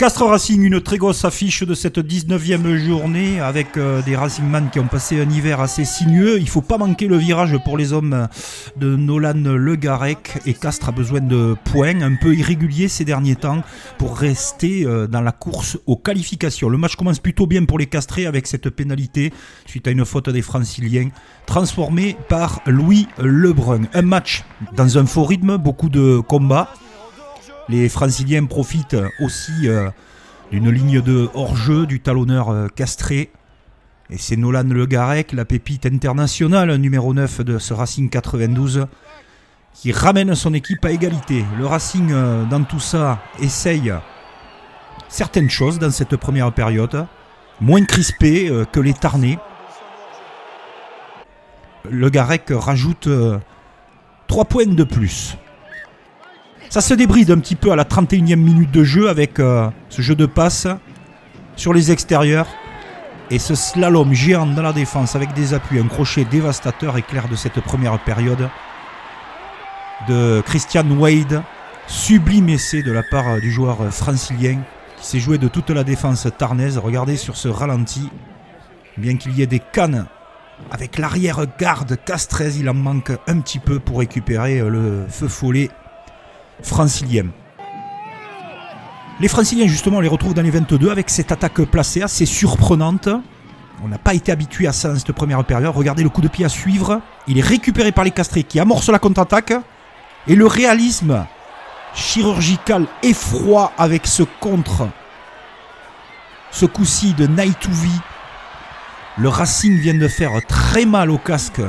Castres Racing, une très grosse affiche de cette 19e journée avec des Racingman qui ont passé un hiver assez sinueux. Il ne faut pas manquer le virage pour les hommes de Nolan Le Garec et Castres a besoin de points un peu irréguliers ces derniers temps pour rester dans la course aux qualifications. Le match commence plutôt bien pour les Castrés avec cette pénalité suite à une faute des Franciliens transformée par Louis Lebrun. Un match dans un faux rythme, beaucoup de combats. Les Franciliens profitent aussi d'une ligne de hors-jeu du talonneur castré. Et c'est Nolan Le Garec, la pépite internationale, numéro 9 de ce Racing 92, qui ramène son équipe à égalité. Le Racing, dans tout ça, essaye certaines choses dans cette première période, moins crispé que les Tarnais. Le Garec rajoute 3 points de plus. Ça se débride un petit peu à la 31e minute de jeu avec ce jeu de passe sur les extérieurs et ce slalom géant dans la défense avec des appuis, un crochet dévastateur éclair de cette première période de Christian Wade. Sublime essai de la part du joueur francilien qui s'est joué de toute la défense tarnaise. Regardez sur ce ralenti, bien qu'il y ait des cannes avec l'arrière-garde castraise, il en manque un petit peu pour récupérer le feu follet francilien. Les Franciliens, justement, on les retrouve dans les 22 avec cette attaque placée assez surprenante. On n'a pas été habitué à ça dans cette première période. Regardez le coup de pied à suivre. Il est récupéré par les Castrés qui amorcent la contre-attaque. Et le réalisme chirurgical et froid avec ce contre. Ce coup-ci de Naitouvi. Le Racing vient de faire très mal au casque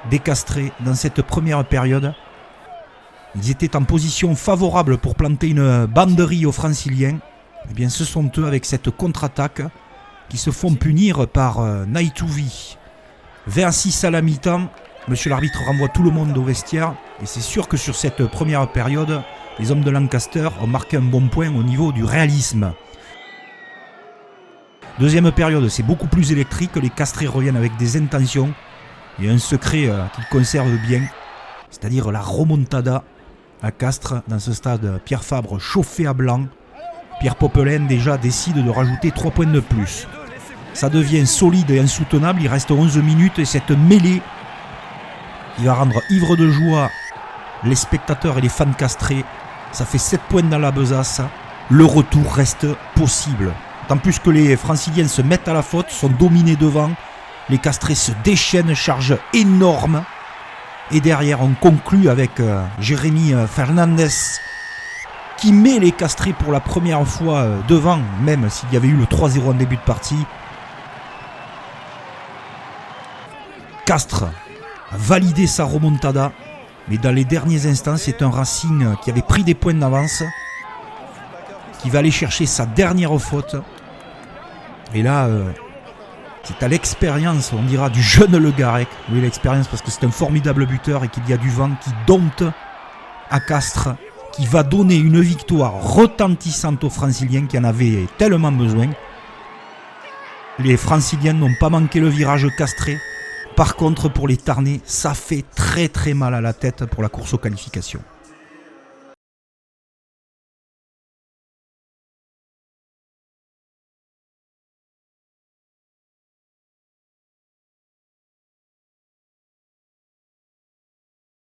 des Castrés dans cette première période. Ils étaient en position favorable pour planter une banderie aux Franciliens. Eh bien, ce sont eux avec cette contre-attaque qui se font punir par Naitouvi. 26 à la mi-temps. Monsieur l'arbitre renvoie tout le monde au vestiaire. Et c'est sûr que sur cette première période, les hommes de Lancaster ont marqué un bon point au niveau du réalisme. Deuxième période, c'est beaucoup plus électrique. Les Castrés reviennent avec des intentions. Il y a un secret qu'ils conservent bien, c'est-à-dire la remontada à Castres, dans ce stade Pierre Fabre chauffé à blanc. Pierre Popelin déjà décide de rajouter 3 points de plus. Ça devient solide et insoutenable, il reste 11 minutes et cette mêlée qui va rendre ivre de joie les spectateurs et les fans castrés. Ça fait 7 points dans la besace, le retour reste possible. Tant plus que les Franciliens se mettent à la faute, sont dominés devant, les Castrés se déchaînent, charge énorme. Et derrière, on conclut avec Jérémy Fernandez qui met les Castrés pour la première fois devant, même s'il y avait eu le 3-0 en début de partie. Castres a validé sa remontada, mais dans les derniers instants, c'est un Racing qui avait pris des points d'avance, qui va aller chercher sa dernière faute. Et là... c'est à l'expérience, on dira, du jeune Le Garec. Oui, l'expérience parce que c'est un formidable buteur et qu'il y a du vent qui dompte à Castres, qui va donner une victoire retentissante aux Franciliens qui en avaient tellement besoin. Les Franciliens n'ont pas manqué le virage castré. Par contre, pour les Tarnais, ça fait très très mal à la tête pour la course aux qualifications.